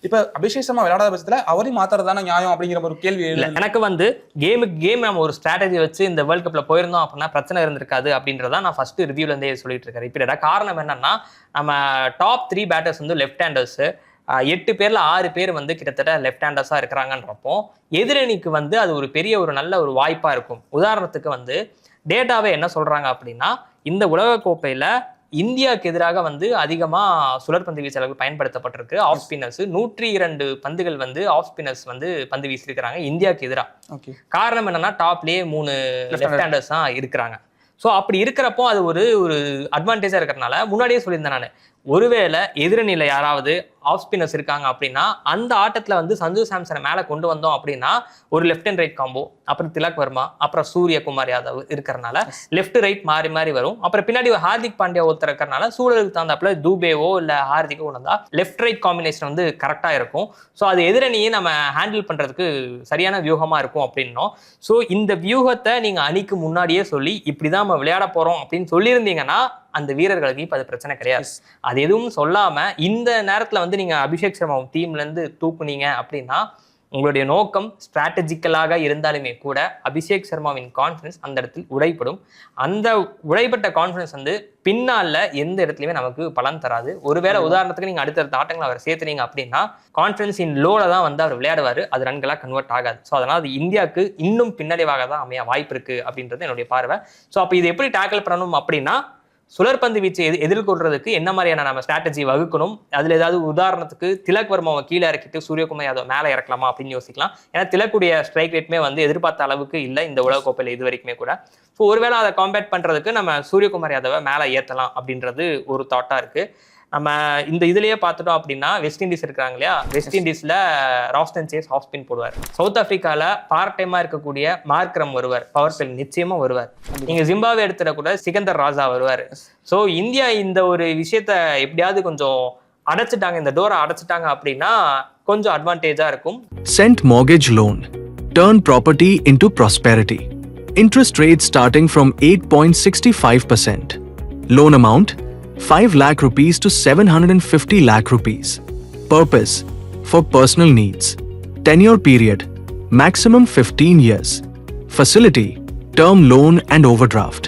இப்ப அபிஷேக் சர்மா விளையாடாத பட்சத்துல அவரையும் மாத்துறதான நியாயம் அப்படிங்கிற ஒரு கேள்வி இல்லை. எனக்கு வந்து கேம் நம்ம ஒரு ஸ்ட்ராட்டஜி வச்சு இந்த வேர்ல்ட் கப்ல போயிருந்தோம் அப்படின்னா பிரச்சனை இருந்திருக்காது அப்படின்றத நான் ஃபர்ஸ்ட் ரிவ்யூல இருந்தே சொல்லிட்டு இருக்கேன். இப்போ காரணம் என்னன்னா, நம்ம டாப் 3 பேட்டர்ஸ் வந்து லெஃப்ட் ஹேண்டர்ஸ், 8 பேர்ல 6 பேர் வந்து கிட்டத்தட்ட லெஃப்ட் ஹேண்டர்ஸா இருக்கிறாங்கன்றப்போ எதிரணிக்கு வந்து அது ஒரு பெரிய ஒரு நல்ல ஒரு வாய்ப்பா இருக்கும். உதாரணத்துக்கு வந்து டேட்டாவே என்ன சொல்றாங்க அப்படின்னா, இந்த உலகக்கோப்பையில இந்தியாவுக்கு எதிராக வந்து அதிகமா சுழற்பந்து வீச்சாளர்கள் பயன்படுத்தப்பட்டிருக்கு. ஆஃப் ஸ்பின்னர்ஸ் 102 பந்துகள் வந்து ஆஃப் ஸ்பின்னர்ஸ் வந்து பந்து வீசியிருக்கிறாங்க இந்தியாவுக்கு எதிராக. காரணம் என்னன்னா, டாப்லயே 3 லெஃப்ட் ஹேண்டர்ஸ் தான் இருக்கிறாங்க. ஸோ அப்படி இருக்கிறப்போ அது ஒரு அட்வான்டேஜா இருக்கிறதுனால முன்னாடியே சொல்லியிருந்தேன் நான், ஒருவேளை எதிரணியில யாராவது ஆஃப் ஸ்பின்னர்ஸ் இருக்காங்க அப்படின்னா அந்த ஆட்டத்துல வந்து சஞ்சு சாம்சனை மேல கொண்டு வந்தோம் அப்படின்னா ஒரு லெஃப்ட் அண்ட் ரைட் காம்போ, அப்புறம் திலக் வர்மா, அப்புறம் சூரியகுமார் யாதவ் இருக்கிறனால லெஃப்ட் ரைட் மாறி மாறி வரும். அப்புறம் பின்னாடி ஹார்திக் பாண்டியா ஒருத்தர் இருக்கிறனால சூழலுக்கு தகுந்தாப்புல தூபேவோ இல்ல ஹார்திக்கோ கொண்டு வந்தா லெஃப்ட் ரைட் காம்பினேஷன் வந்து கரெக்டா இருக்கும். ஸோ அது எதிரணியை நம்ம ஹேண்டில் பண்றதுக்கு சரியான வியூகமா இருக்கும் அப்படின்னோம். ஸோ இந்த வியூகத்தை நீங்க அணிக்கு முன்னாடியே சொல்லி இப்படிதான் நம்ம விளையாட போறோம் அப்படின்னு சொல்லியிருந்தீங்கன்னா அந்த வீரர்களுக்கு இப்ப அது பிரச்சனை கிடையாது. அது எதுவும் சொல்லாம இந்த நேரத்துல வந்து நீங்க அபிஷேக் சர்மா டீம்ல இருந்து தூக்குனீங்க அப்படின்னா உங்களுடைய நோக்கம் ஸ்ட்ராட்டஜிக்கலாக இருந்தாலுமே கூட அபிஷேக் சர்மாவின் கான்ஃபிடன்ஸ் அந்த இடத்தில் உடைப்படும். அந்த உடைப்பட்ட கான்ஃபிடன்ஸ் வந்து பின்னால எந்த இடத்துலையுமே நமக்கு பலன் தராது. ஒருவேளை உதாரணத்துக்கு நீங்க அடுத்தடுத்த ஆட்டங்களை அவர் சேர்த்துனீங்க அப்படின்னா கான்ஃபிடன்ஸ் இன் லோல தான் வந்து அவர் விளையாடுவாரு, அது ரன்களா கன்வெர்ட் ஆகாது. ஸோ அதனால அது இந்தியாவுக்கு இன்னும் பின்னடைவாக தான் அமைய வாய்ப்பு இருக்கு அப்படின்றது என்னுடைய பார்வை. ஸோ அப்போ இது எப்படி டேக்கிள் பண்ணணும் அப்படின்னா, சுழற்பந்து வீச்சை எதிர்கொள்றதுக்கு என்ன மாதிரியான நம்ம ஸ்ட்ராட்டஜி வகுக்கணும், அதுல ஏதாவது உதாரணத்துக்கு திலக் வர்மாவை கீழே இறக்கிட்டு சூரியகுமார் யாதவ் மேலே இறக்கலாமா அப்படின்னு யோசிக்கலாம். ஏன்னா திலக்குடைய ஸ்ட்ரைக் ரேட்மே வந்து எதிர்பார்த்த அளவுக்கு இல்லை இந்த உலகக்கோப்பையில் இது வரைக்குமே கூட. ஸோ ஒருவேளை அதை காம்பேட் பண்றதுக்கு நம்ம சூரியகுமார் யாதவை மேலே ஏற்றலாம் அப்படின்றது ஒரு தாட்டா இருக்கு. நம்ம இந்த இதுலயே பார்த்துட்டோம் அப்படின்னா வெஸ்ட் இண்டீஸ் இருக்காங்க இல்லையா, வெஸ்ட் இண்டீஸ்ல ராஸ்டன் சேஸ் ஆஃப் ஸ்பின் போடுவார். சவுத் ஆப்பிரிக்கால பார்ட் டைமா இருக்கக்கூடிய மார்க்ரம் வருவார், பவர் பிளே நிச்சயமா வருவார். நீங்க ஜிம்பாவே எடுத்துட கூட சிகந்தர் ராஜா வருவார். ஸோ இந்தியா இந்த ஒரு விஷயத்த எப்படியாவது கொஞ்சம் அடைச்சிட்டாங்க, இந்த டோரை அடைச்சிட்டாங்க அப்படின்னா கொஞ்சம் அட்வான்டேஜா இருக்கும். Cent Mortgage Loan. Turn property into prosperity. Interest rate starting from 8.65%. Loan amount 5 lakh rupees to 750 lakh rupees. Purpose for personal needs. Tenure period maximum 15 years. Facility term loan and overdraft.